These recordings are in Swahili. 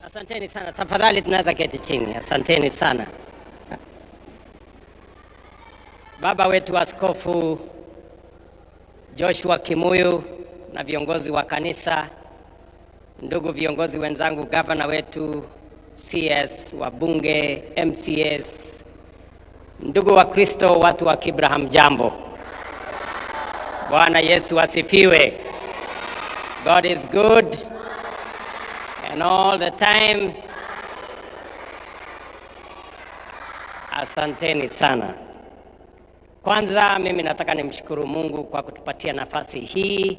Asanteni sana. Tafadhali tunaweza keti chini. Asanteni sana. Baba wetu Askofu Joshua Kimuyu na viongozi wa kanisa, ndugu viongozi wenzangu, gavana wetu, CS, wabunge, MCS, ndugu wa Kristo, watu wa Kibraham, jambo. Bwana Yesu asifiwe. God is good and all the time. Asanteni sana. Kwanza mimi nataka nimshukuru Mungu kwa kutupatia nafasi hii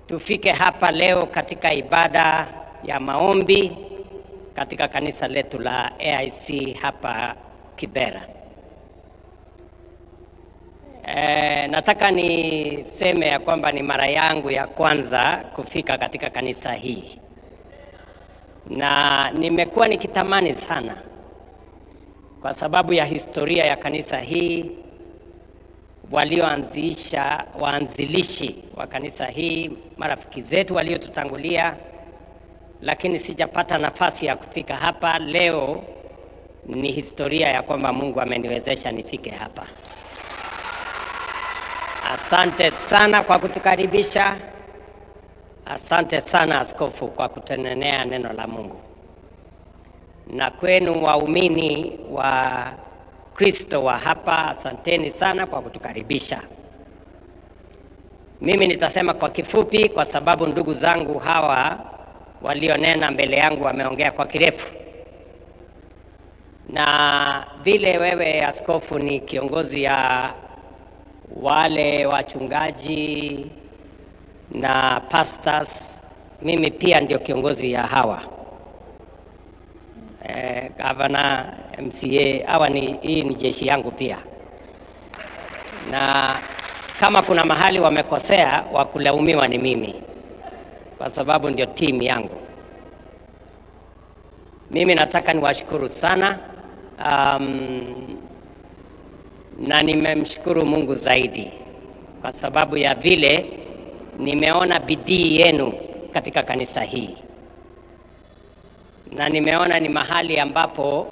tufike hapa leo katika ibada ya maombi katika kanisa letu la AIC hapa Kibera. Nataka niseme ya kwamba ni mara yangu ya kwanza kufika katika kanisa hii, na nimekuwa nikitamani sana kwa sababu ya historia ya kanisa hii, waanzilishi wa kanisa hii, marafiki zetu waliotutangulia, lakini sijapata nafasi ya kufika hapa. Leo ni historia ya kwamba Mungu ameniwezesha nifike hapa. Asante sana kwa kutukaribisha. Asante sana askofu kwa kutenenea neno la Mungu. Na kwenu waumini wa Kristo wa hapa, asanteni sana kwa kutukaribisha. Mimi nitasema kwa kifupi kwa sababu ndugu zangu hawa walionena mbele yangu wameongea kwa kirefu. Na vile wewe askofu ni kiongozi ya wale wachungaji na pastors, mimi pia ndio kiongozi ya hawa. Gavana, MCA, hii ni jeshi yangu pia. Na kama kuna mahali wamekosea, wakulaumiwa ni mimi, kwa sababu ndio timu yangu. Mimi nataka niwashukuru sana, na nimemshukuru Mungu zaidi kwa sababu ya vile nimeona bidii yenu katika kanisa hii, na nimeona ni mahali ambapo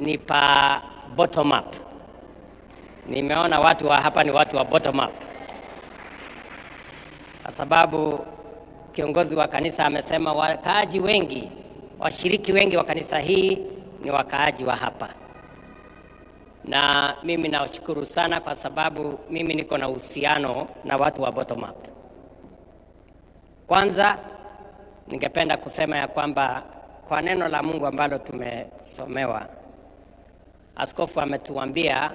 ni pa bottom up. Nimeona watu wa hapa ni watu wa bottom up, kwa sababu kiongozi wa kanisa amesema wakaaji wengi, washiriki wengi wa kanisa hii ni wakaaji wa hapa. Na mimi nawashukuru sana kwa sababu mimi niko na uhusiano na watu wa bottom up. Kwanza ningependa kusema ya kwamba kwa neno la Mungu ambalo tumesomewa, askofu ametuambia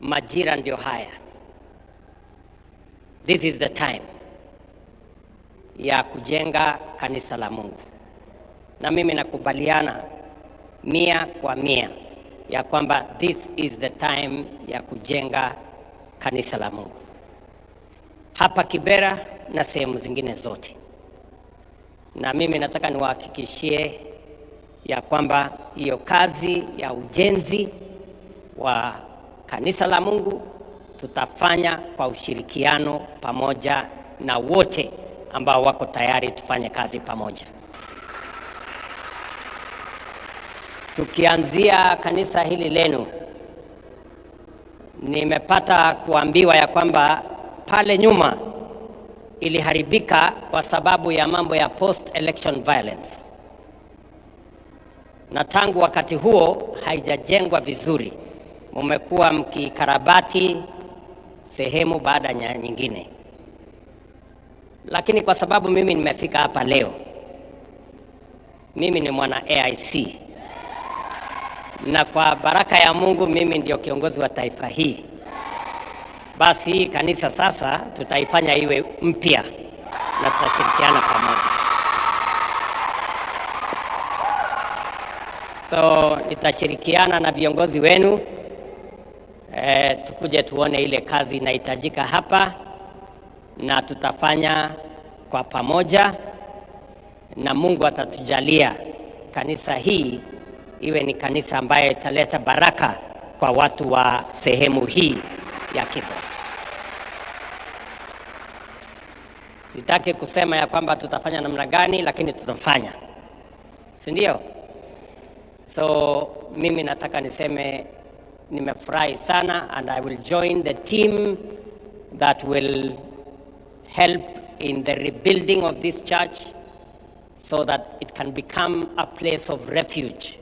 majira ndio haya. This is the time ya kujenga kanisa la Mungu. Na mimi nakubaliana 100% ya kwamba this is the time ya kujenga kanisa la Mungu hapa Kibera na sehemu zingine zote. Na mimi nataka niwahakikishie ya kwamba hiyo kazi ya ujenzi wa kanisa la Mungu tutafanya kwa ushirikiano pamoja na wote ambao wako tayari tufanye kazi pamoja. Tukianzia kanisa hili lenu, nimepata kuambiwa ya kwamba pale nyuma iliharibika kwa sababu ya mambo ya post-election violence. Na tangu wakati huo haijajengwa vizuri. Mmekuwa mkikarabati sehemu baada ya nyingine. Lakini kwa sababu mimi nimefika hapa leo, mimi ni mwana AIC. Na kwa baraka ya Mungu mimi ndio kiongozi wa taifa hii. Basi hii kanisa sasa tutaifanya iwe mpya na tutashirikiana pamoja. So nitashirikiana na viongozi wenu, tukuje tuone ile kazi inahitajika hapa, na tutafanya kwa pamoja, na Mungu atatujalia kanisa hii iwe ni kanisa ambaye italeta baraka kwa watu wa sehemu hii ya Kibera. Sitaki kusema ya kwamba tutafanya namna gani, lakini tutafanya, si ndio? So mimi nataka niseme nimefurahi sana, and I will join the team that will help in the rebuilding of this church so that it can become a place of refuge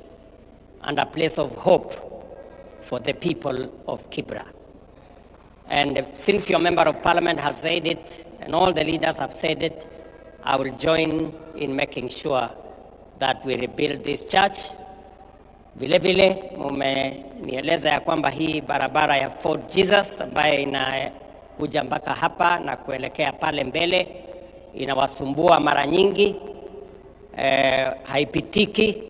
and a place of hope for the people of Kibra. And since your member of parliament has said it, and all the leaders have said it, I will join in making sure that we rebuild this church. Vile vile mumenieleza ya kwamba hii barabara ya Fort Jesus ambayo inakuja mpaka hapa na kuelekea pale mbele inawasumbua mara nyingi, haipitiki.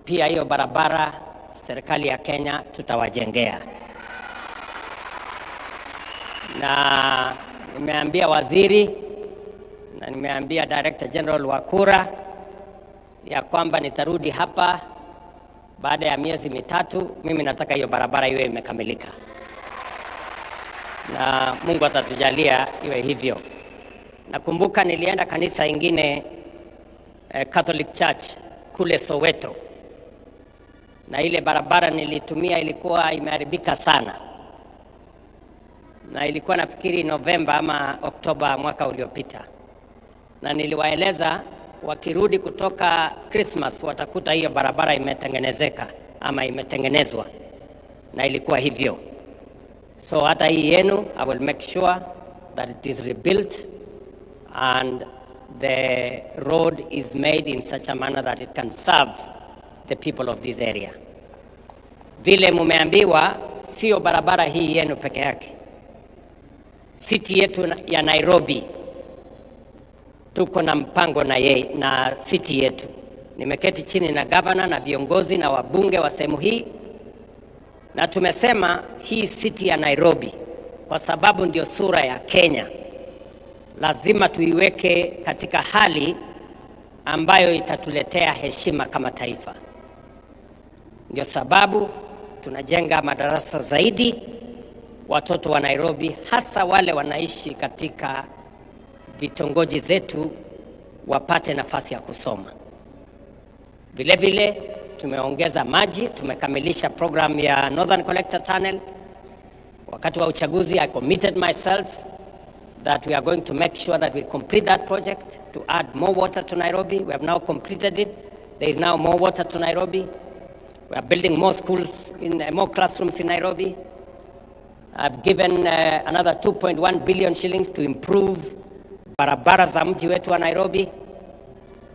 Pia hiyo barabara serikali ya Kenya tutawajengea. Na nimeambia waziri na nimeambia Director General wa Kura ya kwamba nitarudi hapa baada ya miezi mitatu. Mimi nataka hiyo barabara iwe imekamilika, na Mungu atatujalia iwe hivyo. Nakumbuka nilienda kanisa ingine Catholic Church kule Soweto, na ile barabara nilitumia ilikuwa imeharibika sana, na ilikuwa nafikiri Novemba ama Oktoba mwaka uliopita, na niliwaeleza wakirudi kutoka Christmas watakuta hiyo barabara imetengenezeka ama imetengenezwa, na ilikuwa hivyo. So hata hii yenu, I will make sure that it is rebuilt and the road is made in such a manner that it can serve the people of this area. Vile mumeambiwa, sio barabara hii yenu peke yake. City yetu ya Nairobi tuko na mpango na city yetu. Nimeketi chini na governor na viongozi na wabunge wa sehemu hii, na tumesema hii city ya Nairobi, kwa sababu ndio sura ya Kenya, lazima tuiweke katika hali ambayo itatuletea heshima kama taifa. Ndio sababu tunajenga madarasa zaidi, watoto wa Nairobi hasa wale wanaishi katika vitongoji zetu wapate nafasi ya kusoma. Vile vile tumeongeza maji, tumekamilisha program ya Northern Collector Tunnel. Wakati wa uchaguzi I committed myself that we are going to make sure that we complete that project to add more water to Nairobi. We have now completed it. There is now more water to Nairobi. We are building more schools, more classrooms in Nairobi. I've given another 2.1 billion shillings to improve barabara za mji wetu wa Nairobi,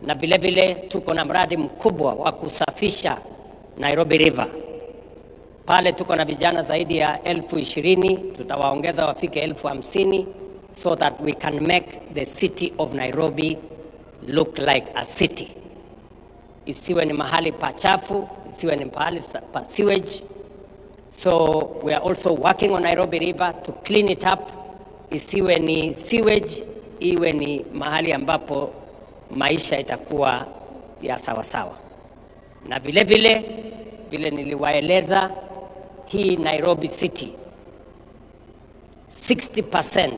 na vile vile tuko na mradi mkubwa wa kusafisha Nairobi River. Pale tuko na vijana zaidi ya 20,000, tutawaongeza wafike 50,000 so that we can make the city of Nairobi look like a city. Isiwe ni mahali pachafu, isiwe ni mahali pa sewage. So we are also working on Nairobi River to clean it up. Isiwe ni sewage, iwe ni mahali ambapo maisha itakuwa ya sawa sawa. Na vile vile niliwaeleza hii Nairobi City, 60%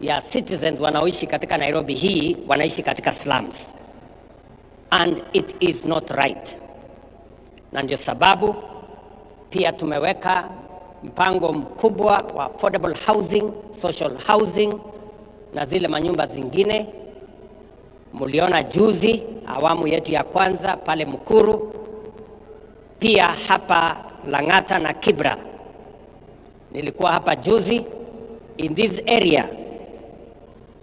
ya citizens wanaoishi katika Nairobi hii wanaishi katika slums, and it is not right. Na ndio sababu pia tumeweka mpango mkubwa wa affordable housing, social housing na zile manyumba zingine. Muliona juzi awamu yetu ya kwanza pale Mukuru, pia hapa Lang'ata na Kibra. Nilikuwa hapa juzi. In this area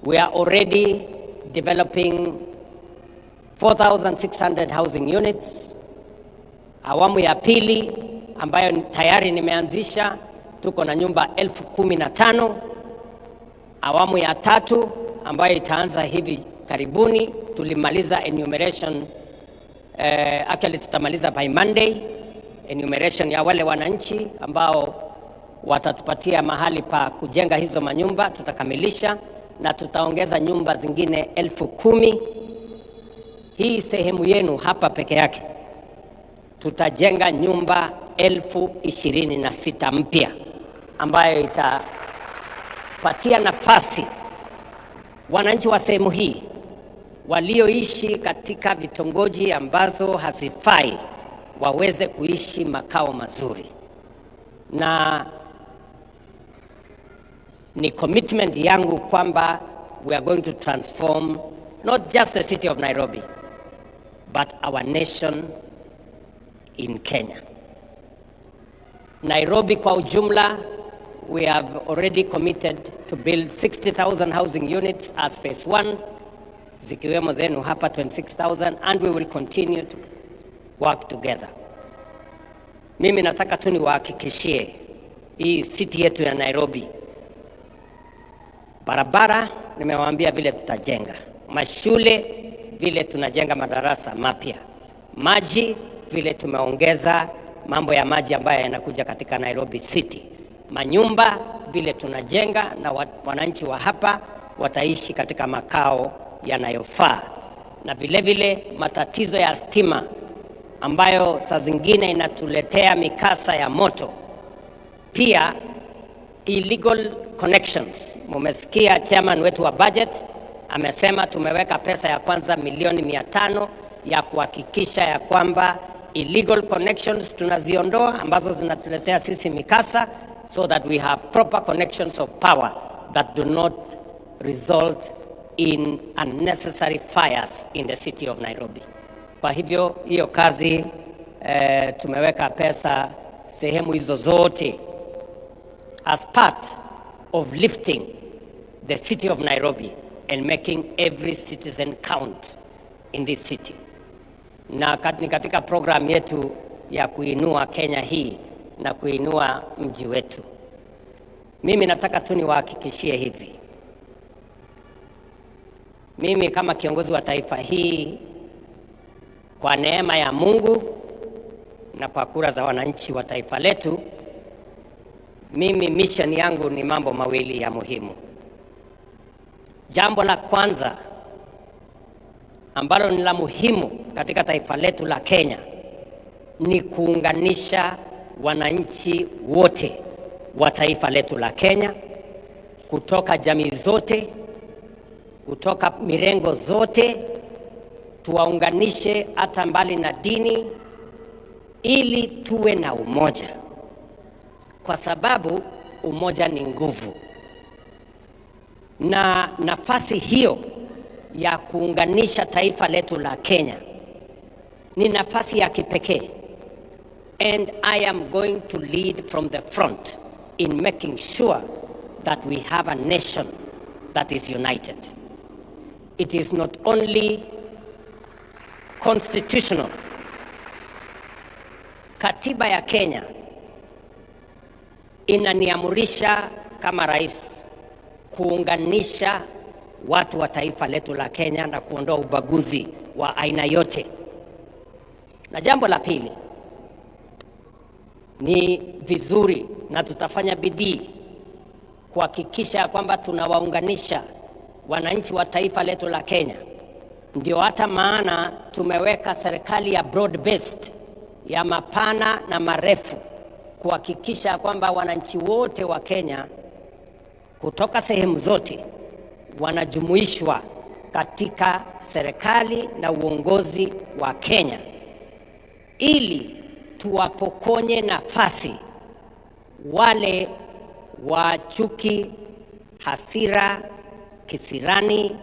we are already developing 4,600 housing units. Awamu ya pili ambayo tayari nimeanzisha tuko na nyumba 15,000. Awamu ya tatu ambayo itaanza hivi karibuni, tulimaliza enumeration, actually tutamaliza by Monday enumeration ya wale wananchi ambao watatupatia mahali pa kujenga hizo manyumba. Tutakamilisha na tutaongeza nyumba zingine 10,000. Hii sehemu yenu hapa peke yake tutajenga nyumba 26,000 mpya, ambayo itapatia nafasi wananchi wa sehemu hii walioishi katika vitongoji ambazo hazifai waweze kuishi makao mazuri, na ni commitment yangu kwamba we are going to transform not just the city of Nairobi but our nation in Kenya. Nairobi kwa ujumla, we have already committed to build 60,000 housing units as phase 1, zikiwemo zenu hapa 26,000, and we will continue to work together. Mimi nataka tu niwahakikishie hii city yetu ya Nairobi, barabara nimewaambia vile tutajenga, mashule vile tunajenga madarasa mapya, maji vile tumeongeza mambo ya maji ambayo yanakuja katika Nairobi City, manyumba vile tunajenga na wananchi wa hapa wataishi katika makao yanayofaa, na vile vile matatizo ya stima ambayo saa zingine inatuletea mikasa ya moto, pia illegal connections. Mumesikia chairman wetu wa budget amesema tumeweka pesa ya kwanza milioni 500 ya kuhakikisha ya kwamba illegal connections tunaziondoa ambazo zinatuletea sisi mikasa, so that we have proper connections of power that do not result in unnecessary fires in the city of Nairobi. Kwa hivyo hiyo kazi tumeweka pesa sehemu hizo zote as part of lifting the city of Nairobi and making every citizen count in this city. Na katika program yetu ya kuinua Kenya hii na kuinua mji wetu, mimi nataka tu niwahakikishie hivi, mimi kama kiongozi wa taifa hii, kwa neema ya Mungu na kwa kura za wananchi wa taifa letu, mimi mission yangu ni mambo mawili ya muhimu. Jambo la kwanza ambalo ni la muhimu katika taifa letu la Kenya ni kuunganisha wananchi wote wa taifa letu la Kenya, kutoka jamii zote, kutoka mirengo zote, tuwaunganishe hata mbali na dini, ili tuwe na umoja, kwa sababu umoja ni nguvu. Na nafasi hiyo ya kuunganisha taifa letu la Kenya ni nafasi ya kipekee, and I am going to lead from the front in making sure that we have a nation that is united. It is not only constitutional. Katiba ya Kenya inaniamurisha kama rais kuunganisha watu wa taifa letu la Kenya na kuondoa ubaguzi wa aina yote. Na jambo la pili, ni vizuri na tutafanya bidii kuhakikisha kwamba tunawaunganisha wananchi wa taifa letu la Kenya. Ndio hata maana tumeweka serikali ya broad based, ya mapana na marefu, kuhakikisha kwamba wananchi wote wa Kenya kutoka sehemu zote wanajumuishwa katika serikali na uongozi wa Kenya, ili tuwapokonye nafasi wale wa chuki, hasira, kisirani,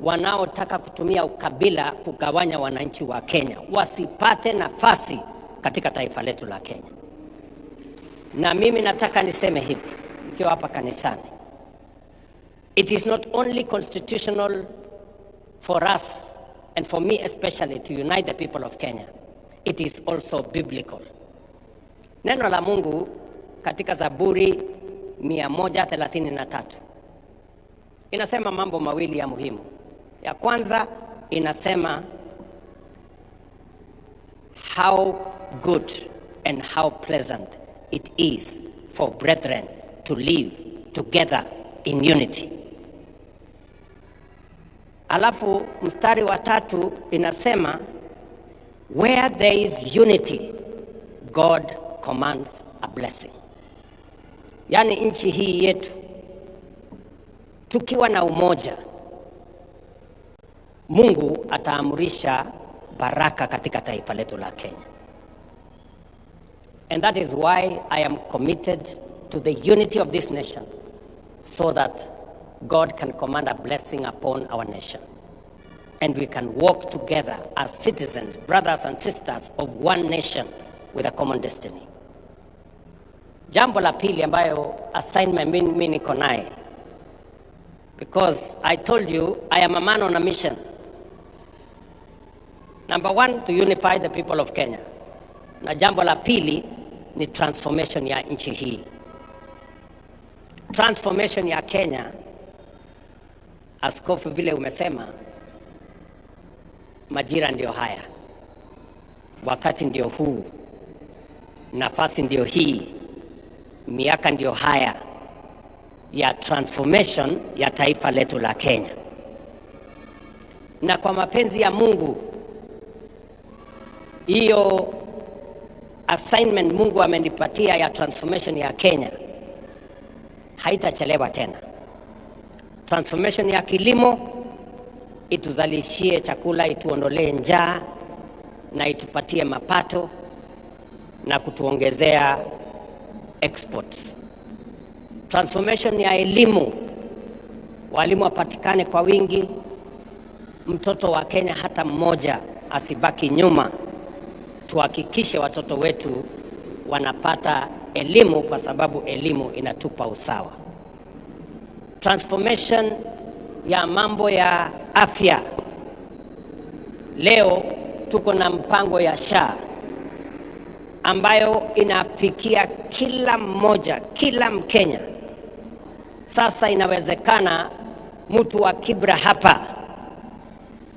wanaotaka kutumia ukabila kugawanya wananchi wa Kenya, wasipate nafasi katika taifa letu la Kenya. Na mimi nataka niseme hivi nikiwa hapa kanisani, it is not only constitutional for us and for me especially to unite the people of Kenya, it is also biblical. Neno la Mungu katika Zaburi 133 inasema mambo mawili ya muhimu. Ya kwanza inasema how good and how pleasant it is for brethren to live together in unity. Alafu mstari wa 3 inasema where there is unity, God commands a blessing. Yani nchi hii yetu tukiwa na umoja, Mungu ataamurisha baraka katika taifa letu la Kenya. And that is why I am committed to the unity of this nation, so that God can command a blessing upon our nation. And we can walk together as citizens, brothers and sisters of one nation with a common destiny. Jambo la pili ambayo assignment mimi niko naye, because I told you I am a man on a mission. Number one, to unify the people of Kenya. Na jambo la pili ni transformation ya nchi hii. Transformation ya Kenya, askofu vile umesema, majira ndio haya, wakati ndio huu, nafasi ndio hii, miaka ndio haya ya transformation ya taifa letu la Kenya. Na kwa mapenzi ya Mungu, hiyo assignment Mungu amenipatia ya transformation ya Kenya haitachelewa tena. Transformation ya kilimo ituzalishie chakula, ituondolee njaa na itupatie mapato na kutuongezea exports. Transformation ya elimu, walimu wapatikane kwa wingi, mtoto wa Kenya hata mmoja asibaki nyuma. Tuhakikishe watoto wetu wanapata elimu, kwa sababu elimu inatupa usawa. Transformation ya mambo ya afya. Leo tuko na mpango ya SHA ambayo inafikia kila mmoja, kila Mkenya. Sasa inawezekana mtu wa Kibra hapa,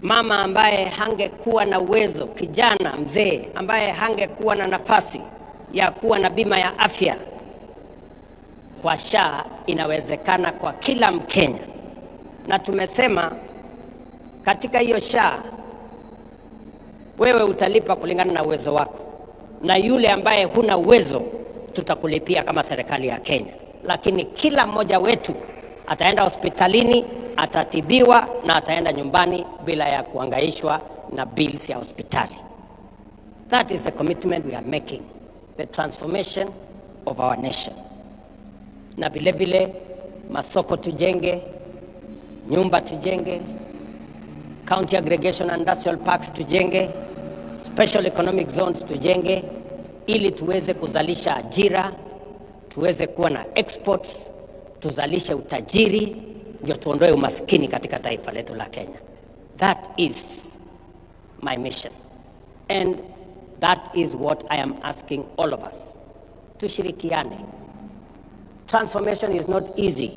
mama ambaye hangekuwa na uwezo, kijana mzee ambaye hangekuwa na nafasi ya kuwa na bima ya afya, kwa SHA inawezekana kwa kila Mkenya. Na tumesema katika hiyo SHA wewe utalipa kulingana na uwezo wako, na yule ambaye huna uwezo tutakulipia kama serikali ya Kenya. Lakini kila mmoja wetu ataenda hospitalini, atatibiwa na ataenda nyumbani bila ya kuhangaishwa na bills ya hospitali. That is the commitment we are making, the transformation of our nation. Na vile vile masoko tujenge, nyumba tujenge, county aggregation and industrial parks tujenge, special economic zones tujenge, ili tuweze kuzalisha ajira, tuweze kuwa na exports, tuzalishe utajiri, ndio tuondoe umaskini katika taifa letu la Kenya. That is my mission, and that is what I am asking all of us. Tushirikiane. Transformation is not easy,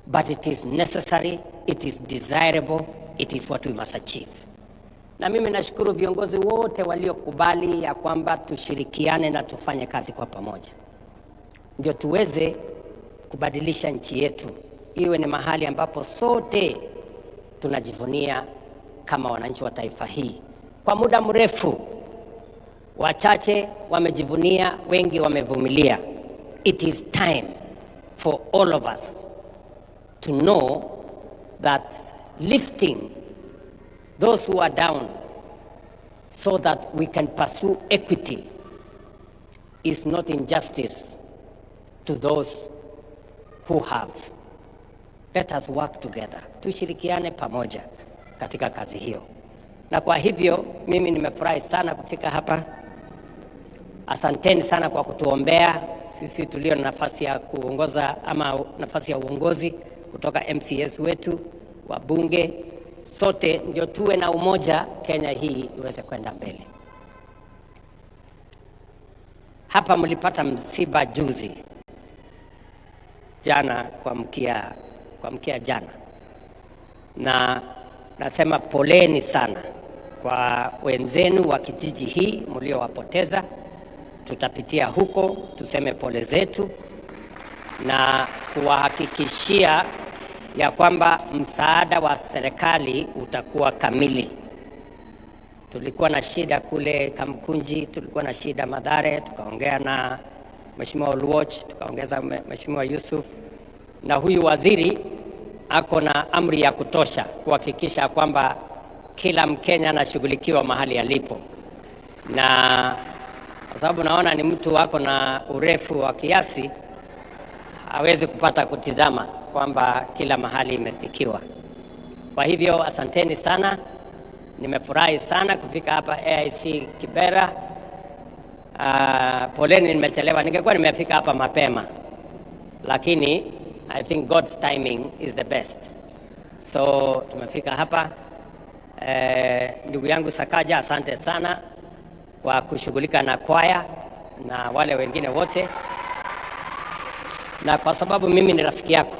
but it is necessary, it is desirable, it is what we must achieve. Na mimi nashukuru viongozi wote waliokubali ya kwamba tushirikiane na tufanye kazi kwa pamoja, ndio tuweze kubadilisha nchi yetu iwe ni mahali ambapo sote tunajivunia kama wananchi wa taifa hii. Kwa muda mrefu, wachache wamejivunia, wengi wamevumilia. It is time for all of us to know that lifting those who are down so that we can pursue equity is not injustice to those who have. Let us work together. Tushirikiane pamoja katika kazi hiyo. Na kwa hivyo mimi nimefurahi sana kufika hapa. Asanteni sana kwa kutuombea sisi tulio na nafasi ya kuongoza ama nafasi ya uongozi, kutoka MCS wetu, wabunge, sote ndio tuwe na umoja, Kenya hii iweze kwenda mbele. Hapa mlipata msiba juzi, jana kwa mkia jana, na nasema poleni sana kwa wenzenu wa kijiji hii mliowapoteza. Tutapitia huko tuseme pole zetu na kuwahakikishia ya kwamba msaada wa serikali utakuwa kamili. Tulikuwa na shida kule Kamkunji, tulikuwa na shida Mathare, tukaongea na Mheshimiwa Oluoch, tukaongeza Mheshimiwa Yusuf, na huyu waziri ako na amri ya kutosha kuhakikisha kwamba kila Mkenya anashughulikiwa mahali alipo, na kwa sababu naona ni mtu wako na urefu wa kiasi, hawezi kupata kutizama kwamba kila mahali imefikiwa. Kwa hivyo asanteni sana, nimefurahi sana kufika hapa AIC Kibera. Poleni nimechelewa, ningekuwa nimefika hapa mapema, lakini I think God's timing is the best. So tumefika hapa. Ndugu yangu Sakaja, asante sana kwa kushughulika na kwaya na wale wengine wote, na kwa sababu mimi ni rafiki yako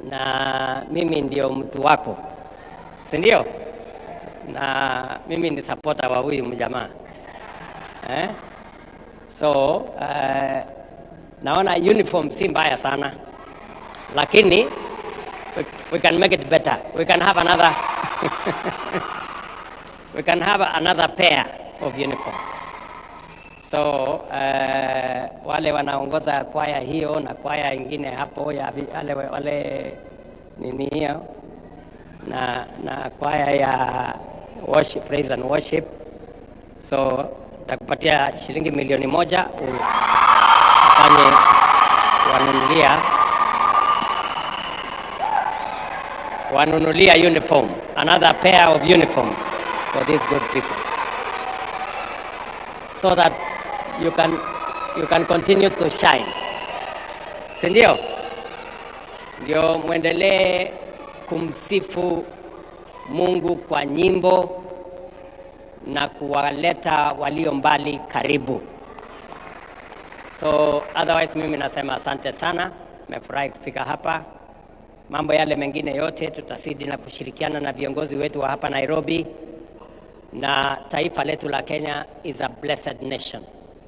na mimi ndio mtu wako, si ndio? Na mimi ni supporter wa huyu mjamaa so naona uniform si mbaya sana, lakini we can make it better. We can have another we can have another pair of uniform. So wale wanaongoza kwaya hiyo na kwaya ingine hapo ya wale nini hiyo na kwaya ya worship, praise and worship, so nitakupatia shilingi 1,000,000 ufanye wanunulia uniform, another pair of uniform for these good people, so that you can continue to shine. Si ndio? Ndio muendelee kumsifu Mungu kwa nyimbo na kuwaleta walio mbali karibu. So otherwise mimi nasema asante sana, nimefurahi kufika hapa. Mambo yale mengine yote tutasidi na kushirikiana na viongozi wetu wa hapa Nairobi, na taifa letu la Kenya is a blessed nation.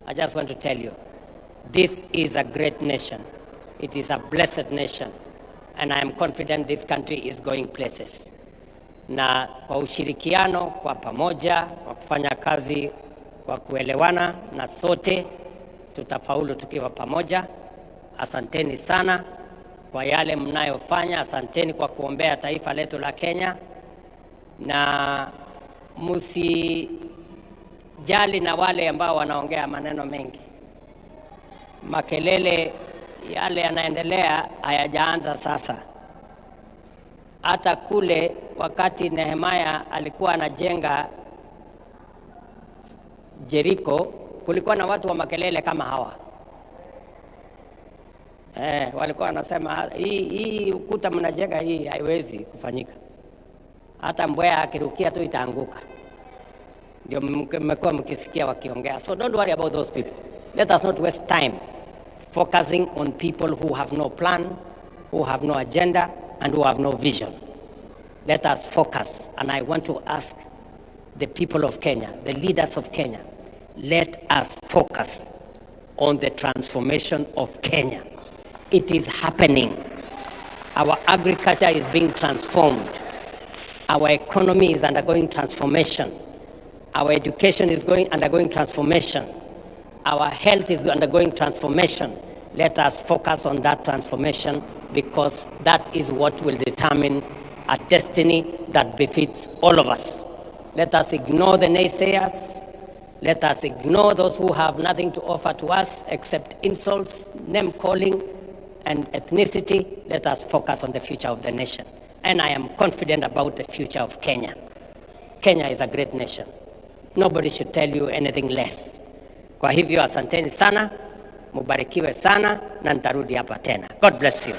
I just want to tell you, this is a great nation. It is a blessed nation, and I am confident this country is going places. Na kwa ushirikiano, kwa pamoja, kwa kufanya kazi kwa kuelewana, na sote tutafaulu tukiwa pamoja. Asanteni sana kwa yale mnayofanya, asanteni kwa kuombea taifa letu la Kenya, na msijali na wale ambao wanaongea maneno mengi. Makelele yale yanaendelea hayajaanza sasa. Hata kule wakati Nehemia alikuwa anajenga Jericho, kulikuwa na watu wa makelele kama hawa. Walikuwa wanasema hii ukuta mnajenga hii haiwezi kufanyika, hata mbweha akirukia tu itaanguka. Ndio mmekuwa mkisikia wakiongea. So don't worry about those people. Let us not waste time focusing on people who have no plan, who have no agenda, and who have no vision. Let us focus, and I want to ask the people of Kenya, the leaders of Kenya, let us focus on the transformation of Kenya. It is happening. Our agriculture is being transformed. Our economy is undergoing transformation. Our education is undergoing transformation. Our health is undergoing transformation. Let us focus on that transformation, because that is what will determine a destiny that befits all of us. Let us ignore the naysayers. Let us ignore those who have nothing to offer to us except insults, name calling, and ethnicity. Let us focus on the future of the nation. And I am confident about the future of Kenya. Kenya is a great nation. Nobody should tell you anything less. Kwa hivyo asanteni sana, mubarikiwe sana, na nitarudi hapa tena. God bless you.